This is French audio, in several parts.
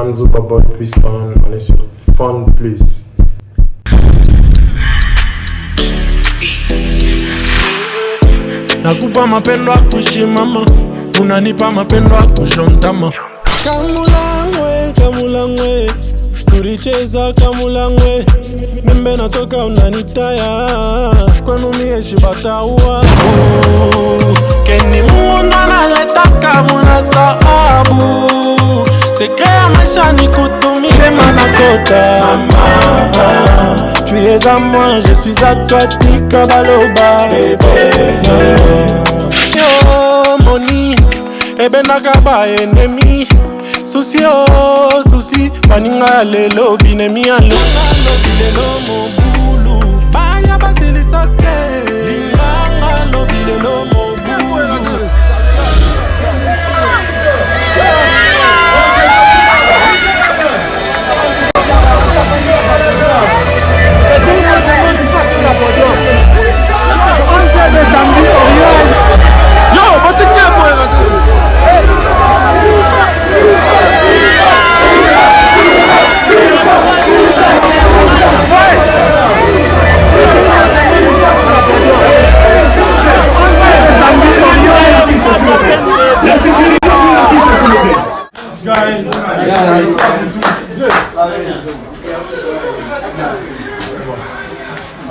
Instagram, Zubaboy Puissant, on est sur Fun Plus. Nakupa mapendo ya kushimama, unanipa mapendo ya kushontama. Kamulangwe, turicheza kamulangwe, mimbe natoka unanitaya, kwenu mie shibataua. Keni Mungu ndo analetaka muna sababu, sekrea maisha ni kutumile manakota. Tu es à moi, je suis à toi, tika baloba. Yo, money, ebenaka ba ennemi. Souci, oh, souci, paninga lelo, binemi a lelo mo bulu. Banya basili sote, linganga lo bilelo mo bulu.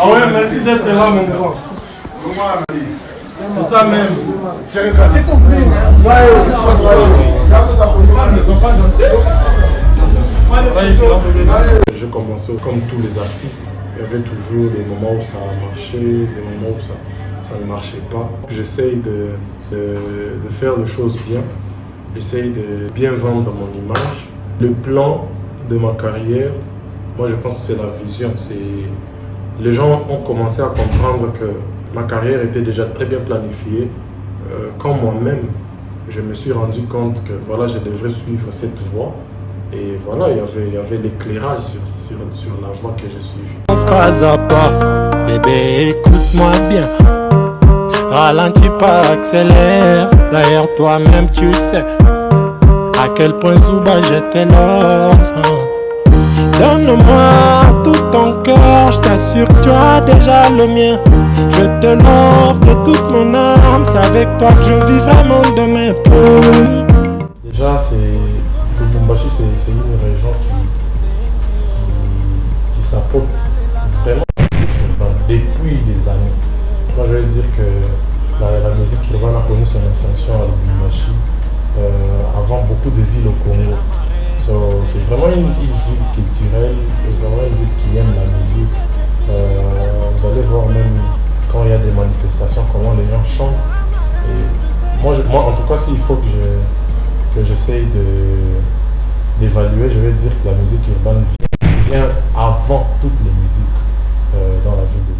Ah ouais, merci d'être là, mon grand. C'est ça même. Je commençais comme tous les artistes. Il y avait toujours des moments où ça marchait, des moments où ça ne marchait pas. J'essaye de faire les choses bien. J'essaye de bien vendre mon image. Le plan de ma carrière, moi je pense que c'est la vision. Les gens ont commencé à comprendre que ma carrière était déjà très bien planifiée. Quand moi-même, je me suis rendu compte que voilà, je devrais suivre cette voie. Et voilà, il y avait l'éclairage sur la voie que j'ai suivie. Pas à pas, bébé, écoute-moi bien. Ralentis pas, accélère. D'ailleurs, toi-même, tu sais à quel point Zuba j'étais l'enfant. Donne-moi tout ton cœur, je t'assure que tu as déjà le mien. Je te l'offre de toute mon âme, c'est avec toi que je vis vraiment demain. Déjà, Lubumbashi, c'est une région qui s'apporte vraiment depuis des années. Moi, je veux dire que la musique urbaine a connu son ascension à Lubumbashi avant beaucoup de villes au Congo. C'est vraiment une ville culturelle, c'est vraiment une ville qui aime la musique. Vous allez voir même quand il y a des manifestations, comment les gens chantent. Et moi, en tout cas, s'il faut que j'essaye d'évaluer, je vais dire que la musique urbaine vient avant toutes les musiques dans la ville de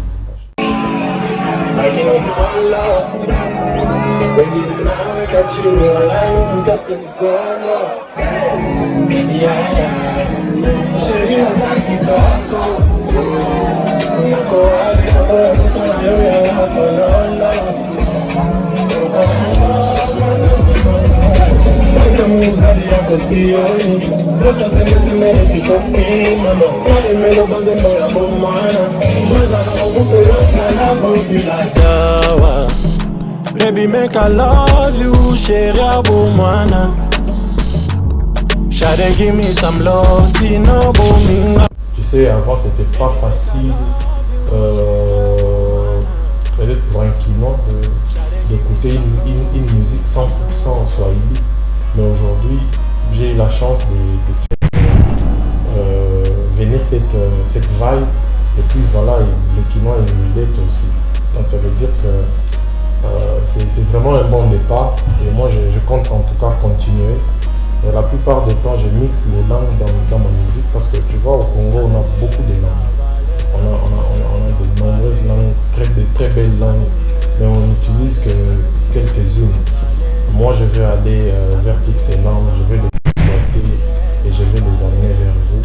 Baby, make I love you, chérie Aboumana. Shawty, give me some love, sinon bominga. Tu sais, avant c'était pas facile, peut-être pour un kino, d'écouter une musique 100% en Swahili. Mais aujourd'hui, j'ai eu la chance de faire venir cette vibe. Et puis voilà, le kino est relate aussi. Donc ça veut dire que c'est vraiment un bon départ. Et moi, je compte en tout cas continuer. Et la plupart du temps, je mixe les langues dans ma musique. Parce que tu vois, au Congo, on a beaucoup de langues. On a de nombreuses langues, de très belles langues. Mais on n'utilise que quelques-unes. Moi, je vais aller vers toutes ces langues, je vais les exploiter et je vais les amener vers vous.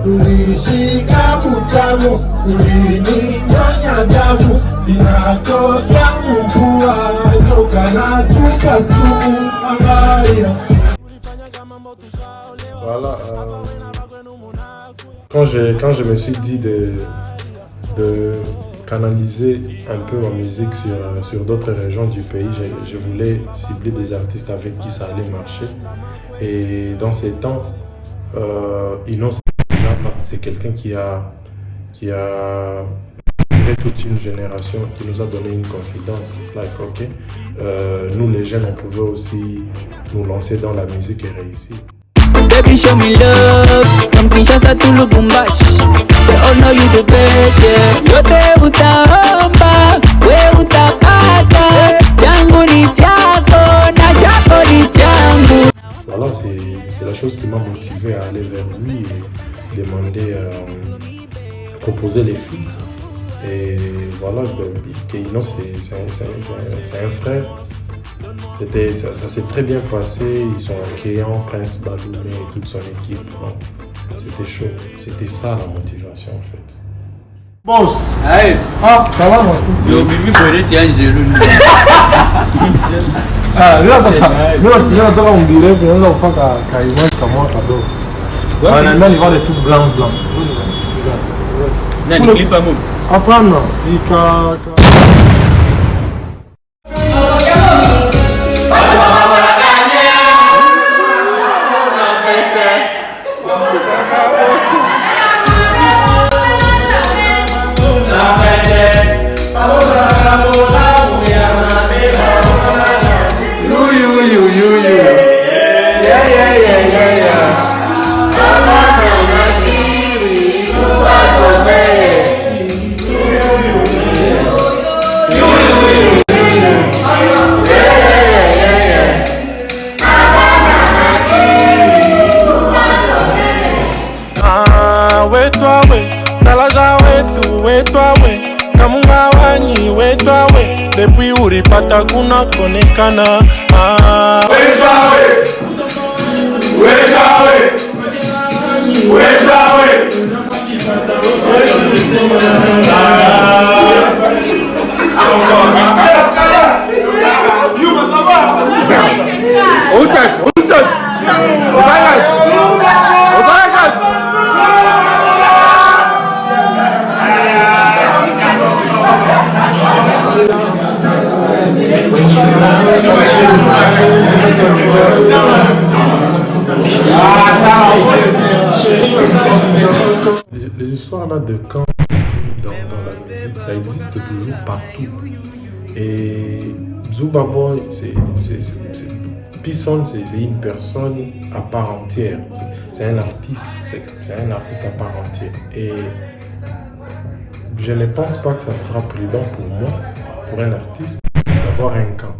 ulishika mutamu, ulininyonya damu, inatokea mvua, nyoka na tupa sumu, angalia. Voilà, quand je me suis dit de canaliser un peu ma musique sur d'autres régions du pays, je voulais cibler des artistes avec qui ça allait marcher. Et dans ces temps, Ino, c'est quelqu'un qui a inspiré toute une génération, qui nous a donné une confidence. Like, ok, nous les jeunes, on pouvait aussi nous lancer dans la musique et réussir. Baby, show me love from Kinshasa to Lubumbashi. They all know you the best, yeah. Yote utaomba, we utapata. Changu ni chako, na chako ni changu. Voilà, c'est la chose qui m'a motivé à aller vers lui et demander proposer les feats. Et voilà, Keino, c'est un frère. Ça s'est très bien passé, ils sont accueillants, Prince Badoumé et toute son équipe. C'était chaud, c'était ça la motivation en fait. Boss! Aïe! Ah, ça va moi? Yo, Bibi Boré, tu es un jaloux. Ah, là, on dirait que nous avons fait carrément comme moi, cadeau. On a mis les tout blanc. Non, il clip à moi. Apprendre, depuis uripata kuna konekana Les histoires là de camp dans la musique, ça existe toujours partout. Et Zuba Boy, P-Son, c'est une personne à part entière. C'est un artiste, à part entière. Et je ne pense pas que ça sera prudent pour moi, pour un artiste, d'avoir un camp.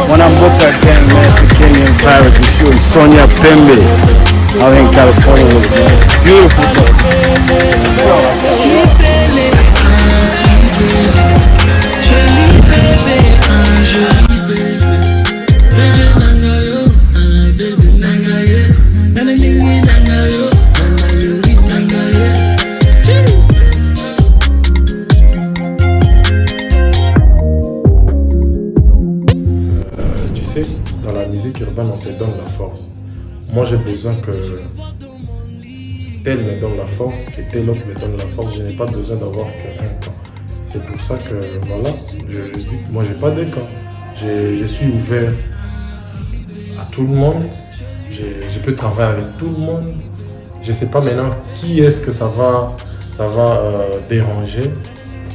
Mwanamboka again, man, for Kenyan Pirates. We're shooting Sonia Pembe out in California with me. Beautiful dans la musique urbaine, on se donne la force. Moi, j'ai besoin que tel me donne la force, que tel autre me donne la force. Je n'ai pas besoin d'avoir qu'un camp. C'est pour ça que, voilà, je dis que moi, j'ai pas de camp. Je suis ouvert à tout le monde. Je je peux travailler avec tout le monde. Je ne sais pas maintenant qui est-ce que ça va déranger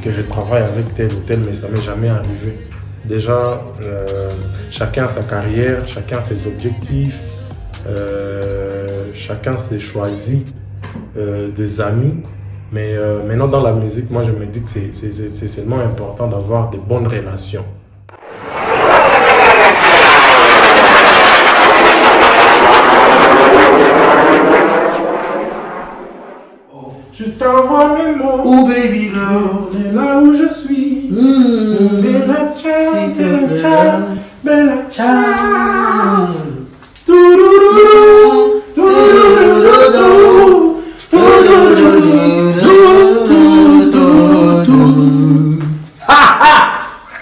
que je travaille avec tel ou tel, mais ça ne m'est jamais arrivé. Déjà, chacun a sa carrière, chacun a ses objectifs, chacun s'est choisi des amis. Mais maintenant dans la musique, moi je me dis que c'est seulement important d'avoir de bonnes relations. Je t'envoie mes mots, Oh baby girl, t'es là où je suis. Bella ciao, s'il te bella plaît. ciao, bella ciao. Ciao. Touloulou, touloulou,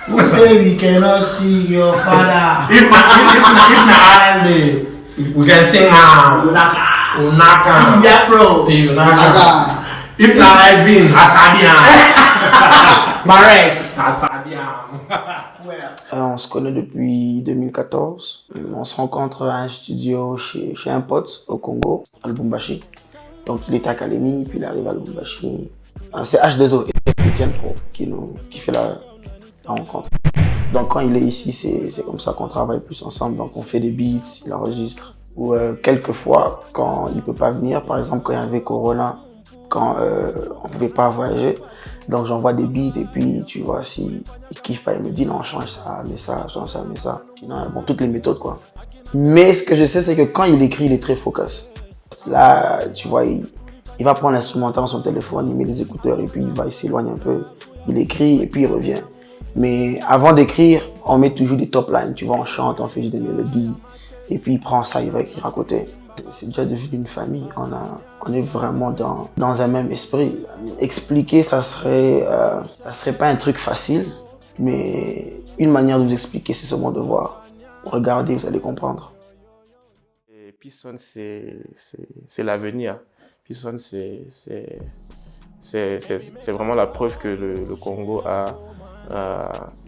Who say we cannot see your father? If na R&B, we can sing Unaka. Biafro. Unaka. If na Ivan, Asabian. Marex, Asabian. On se connaît depuis 2014. On se rencontre à un studio chez un pote au Congo, à Lubumbashi. Donc il était à Kalemi, puis il arrive à Lubumbashi. C'est H2O, Etienne Pro, qui fait la rencontre. Donc quand il est ici, c'est comme ça qu'on travaille plus ensemble. Donc on fait des beats, il enregistre. Ou quelquefois, quand il ne peut pas venir, par exemple quand il y avait Corona, quand on ne pouvait pas voyager, donc j'envoie des beats et puis tu vois, s'il ne kiffe pas, il me dit non, change ça, mets ça, change ça, mets ça. Sinon, bon, toutes les méthodes quoi. Mais ce que je sais, c'est que quand il écrit, il est très focus. Là, tu vois, il va prendre l'instrumental dans son téléphone, il met les écouteurs et puis il s'éloigne un peu. Il écrit et puis il revient. Mais avant d'écrire, on met toujours des top lines, tu vois, on chante, on fait juste des mélodies. Et puis il prend ça, il va écrire à côté. C'est déjà devenu une famille, on est vraiment dans un même esprit. Expliquer, ça serait pas un truc facile, mais une manière de vous expliquer, c'est seulement de voir. Regardez, vous allez comprendre. P-Son, c'est l'avenir. P-Son, c'est vraiment la preuve que le Congo a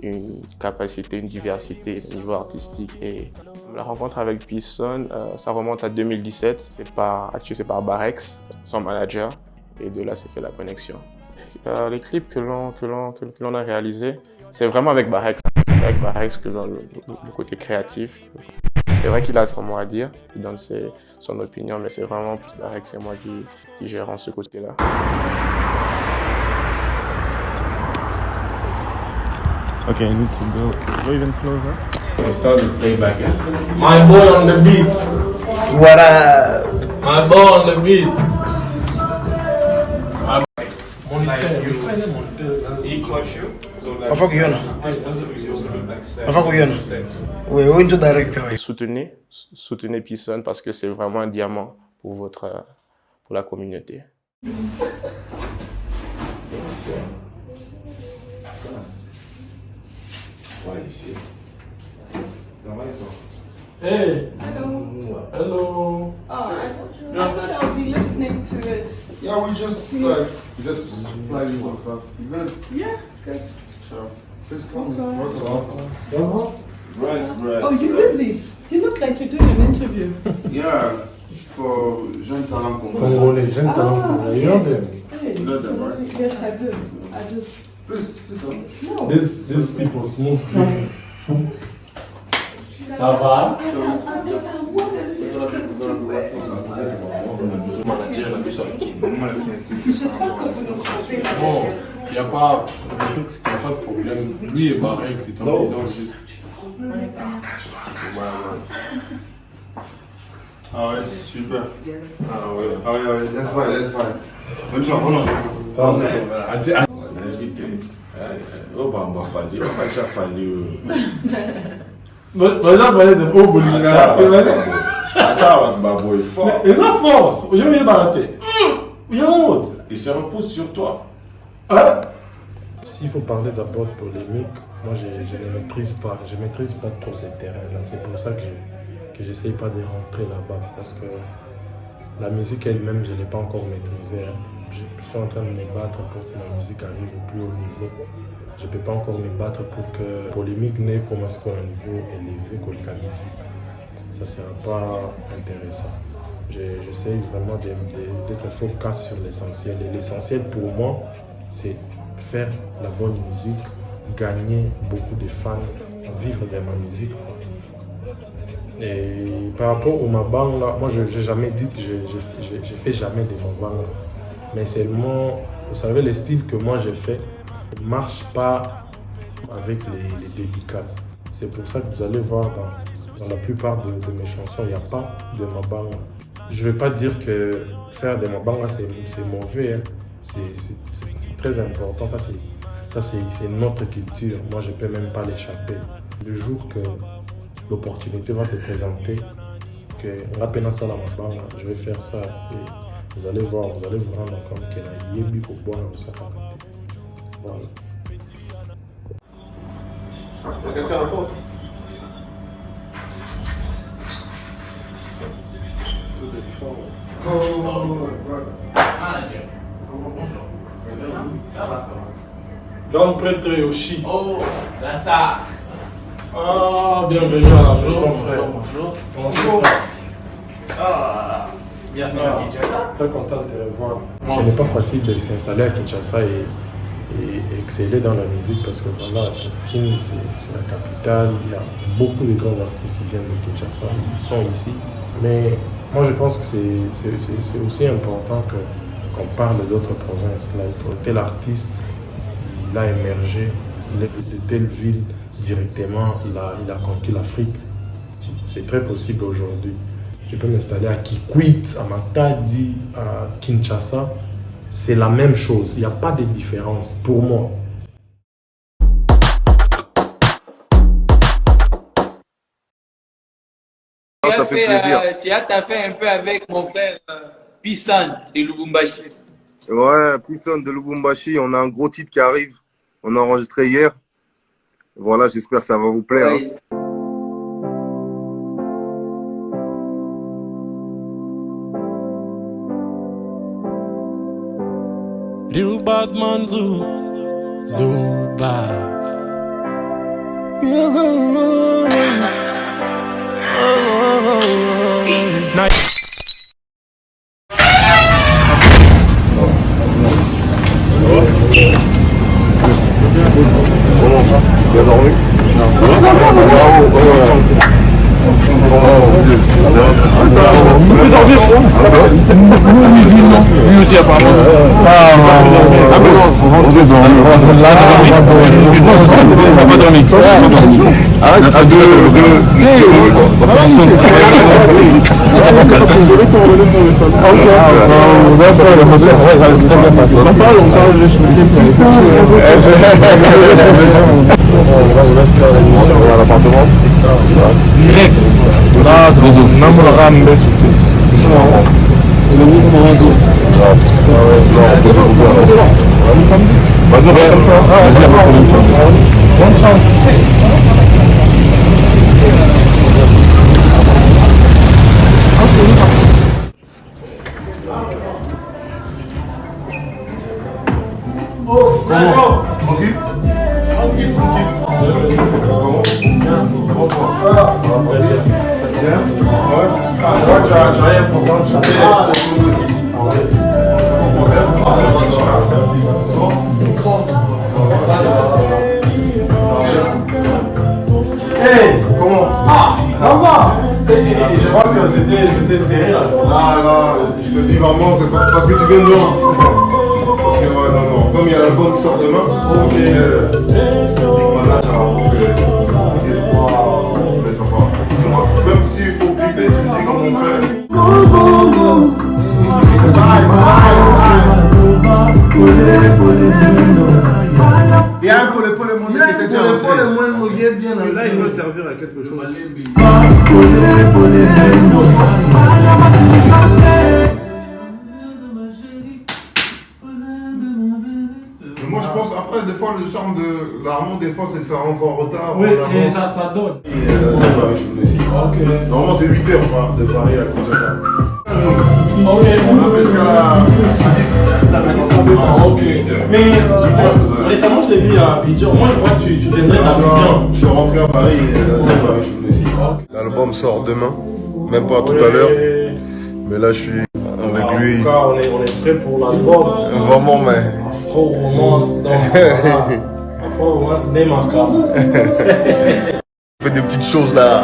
une capacité, une diversité au niveau artistique. Et la rencontre avec P-Son, ça remonte à 2017. C'est par Barex, son manager, et de là s'est fait la connexion. Les clips que l'on a réalisés, c'est vraiment avec Barex. Avec Barex que le côté créatif. C'est vrai qu'il a son mot à dire, il donne son opinion, mais c'est vraiment Barex et moi qui gérons ce côté-là. Okay, I need to go even closer. Let's start the playback. My boy on the beats. What up? My boy on the beats. Soutenez P-Son parce que c'est vraiment un diamant pour la communauté. Hey. Hello. Hello. Oh, I thought I would be listening to it. Yeah, we just reply you WhatsApp. You good? Yeah, good. Sure. Please come. What's up? Right. Oh, you're busy. You look like you're doing an interview. Yeah, for Jeune Talent Congolais, Jeune Talent Congolais. You know them? Hey, You know them, right? yes, I do. Please sit down. No. These people smooth people. Ça va? J'espère que vous nous frappez la Non, il n'y a pas de problème. Lui et Barex, c'est un idole juste. Ah ouais, super. Ah ouais. Ah ouais, let's fight. Bonne chance, on Mas já vai de bobo, Ils ont force. Je vais barater. Il y a un autre. Il se repose sur toi. Hein? S'il faut parler d'abord de polémique, moi je ne maîtrise pas. Je ne maîtrise pas trop ces terrains-là. C'est pour ça que j'essaye pas de rentrer là-bas. Parce que la musique elle-même, je ne l'ai pas encore maîtrisée. Je suis en train de me battre pour que ma musique arrive au plus haut niveau. Je ne peux pas encore me battre pour que la polémique n'ait commencé à un niveau élevé que la musique. ça ne sera pas intéressant. J'essaie vraiment d'être focus sur l'essentiel. Et l'essentiel pour moi, c'est faire la bonne musique, gagner beaucoup de fans, vivre de ma musique. Et par rapport au Mabang, là, moi je n'ai jamais dit que je fais jamais de Mabang. Mais seulement, vous savez, les styles que moi j'ai fait ne marchent pas avec les dédicaces. C'est pour ça que vous allez voir dans la plupart de mes chansons, il n'y a pas de Mabang. Je ne vais pas dire que faire des Mabang, c'est mauvais. Hein. C'est très important. Ça, c'est notre culture. Moi, je ne peux même pas l'échapper. Le jour que l'opportunité va se présenter, qu'on va peine ça la Mabang, je vais faire ça. Et vous allez voir, vous allez vous rendre compte qu'il y a Yebi au bois dans sa qualité. Voilà. Il y a quelqu'un à la porte? Grand prêtre Yoshi. Oh, la star. Ah, bienvenue à la maison, frère. Bonjour. Ah, bienvenue à Kinshasa. Très content de te revoir. Ce n'est pas facile de s'installer à Kinshasa et exceller dans la musique parce que voilà, Kin, c'est la capitale. Il y a beaucoup de grands artistes qui viennent de Kinshasa. Ils sont ici. Mais moi, je pense que c'est aussi important qu'on parle d'autres provinces. Là, tel artiste, il a émergé, il est de telle ville directement, il a conquis l'Afrique. C'est très possible aujourd'hui. Je peux m'installer à Kikwit, à Matadi, à Kinshasa. C'est la même chose, il n'y a pas de différence pour moi. Ça fait plaisir. Tu as fait un peu avec mon frère Pissan de Lubumbashi. Ouais, Pissan de Lubumbashi, on a un gros titre qui arrive. On a enregistré hier. Voilà, j'espère que ça va vous plaire. Ouais. Hein. Real bad man Zuba. Bien dormi? Lui aussi apparemment. Vous êtes dormi. On va pas dormir. Arrête, c'est direct. Là, dans le rambe, tout bonne chance. Hey, comment? Ah, ça va. Je vois que c'était serré là. Là, je te dis vraiment, c'est pas parce que tu viens de loin. Parce que ouais, non, comme il y a l'album qui sort demain, ok. Voilà, c'est compliqué. Mais ça va. Même s'il faut clipper, tu me dis comment on fait. Il y a un pour le monde qui était déjà entré. Celui-là, il doit servir à quelque chose. Moi, je pense, après, des fois, le charme de l'harmonie, des fois, c'est que ça rentre en retard. Oui, et ça donne. Normalement, c'est 8 heures de Paris à Kinshasa. Ok, on a fait ce cas-là à 10. Ça m'a dit ça un peu pas. Ok. Mais récemment, je l'ai vu à Abidjan. Moi, je crois que tu viendrais d'Abidjan. Je suis rentré à Paris, je suis venu ici. L'album sort demain, même pas tout à l'heure. Mais là, je suis avec lui. En tout cas, on est prêt pour l'album. Vraiment, mais. Afro-romance, donc voilà. Afro-romance démarquable. On fait des petites choses là,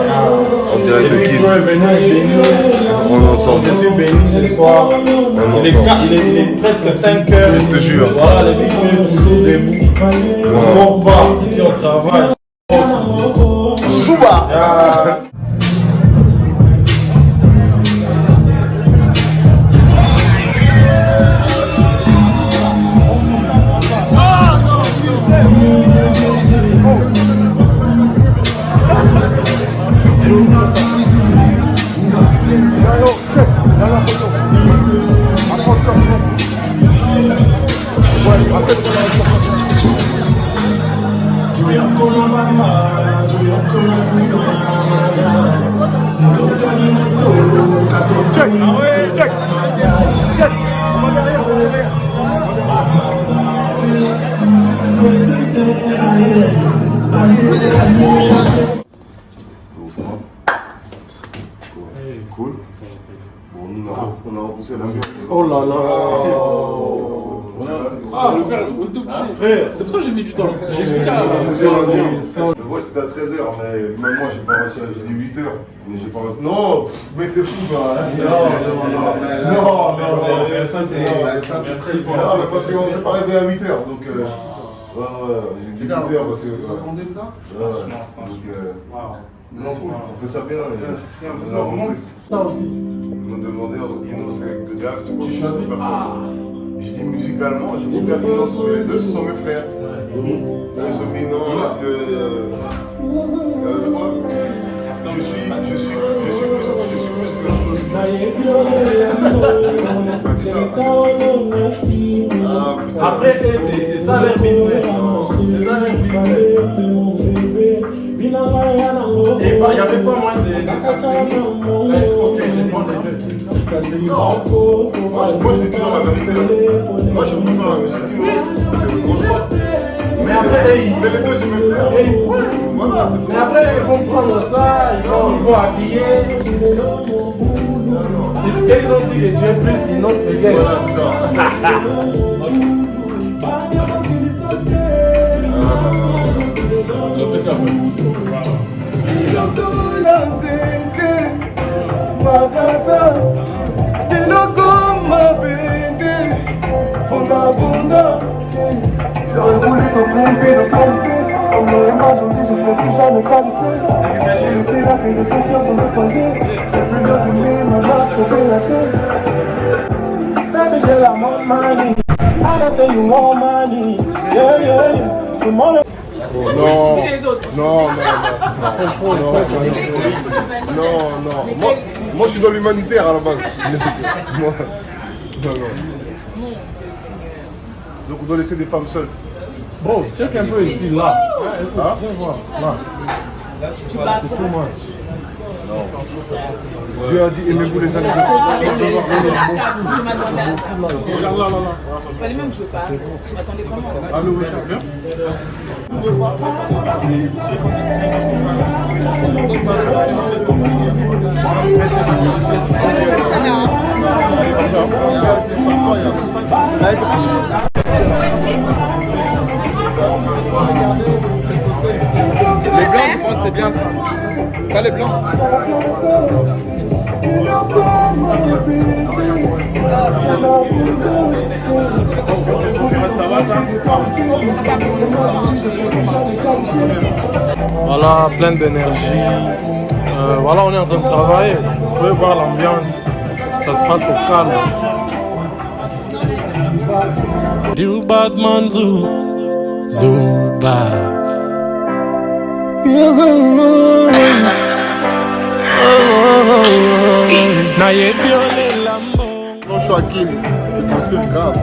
on dirait de qui. On est ensemble. Je suis béni ce soir. Il est presque 5 heures. Je te jure. Voilà, les big est toujours debout. On ne dort pas. Ici, on travaille. Souba! Cool. Bon, nous, on a repoussé la musique. Oh là là. Ah, le faire au tout petit. C'est pour ça que j'ai mis du temps. J'ai expliqué à le vol c'était à 13h, mais même moi j'ai pas réussi, j'ai dit 8h. Mais j'ai pas réussi. Non, mais t'es fou, quoi. Non, ça c'est parce qu'on s'est pas réveillé à 8h. Donc, j'ai dit 8h parce que. Vous attendez ça? Donc, on fait ça bien. Ça aussi. Ils m'ont demandé entre Inos et Gaz, tu choisis. J'ai dit musicalement, je vais faire Inos, mais les deux ce sont mes frères. Ils sont mis non, je suis après, c'est ça leur business. C'est ça leur business. Et il n'y avait pas moins de saxophone. Ok, j'ai pas les deux. Moi je dis toujours la vérité. Moi je préfère la musique d'Inos, c'est une grosse fois. Mais après, mais les deux c'est mes frères. Voilà, mais après, ils vont prendre ça, ils vont habiller. Ils ont dit que tu es plus Inos que Gay. Voilà, c'est ça. On fait ça, J'aurais voulu t'offrir une vie de qualité. Comme les images ont dit, je serais plus jamais qualifié. Et c'est là que les deux cœurs sont opposés. C'est plus dur d'aimer ma marque que la tête. Baby girl, I'm on money. I don't say you want money. Yeah, yeah, yeah. Tout le monde Non. Moi je suis dans l'humanitaire à la base. Moi, non. Donc on doit laisser des femmes seules. Bon, check un peu ici, là. Hein? Viens voir, là. C'est pour moi. Dieu a dit aimez-vous les uns les autres. Regarde là. C'est pas les mêmes que je veux pas. Je m'attendais vraiment à ça. Allô, oui, viens. Les blancs, je pense que c'est bien ça. Pas les blancs. Voilà, plein d'énergie. Voilà, on est en train de travailler. Vous pouvez voir l'ambiance. Ça se passe au calme. Du Batman Zuba. Non, je suis Hakim, je transpire grave.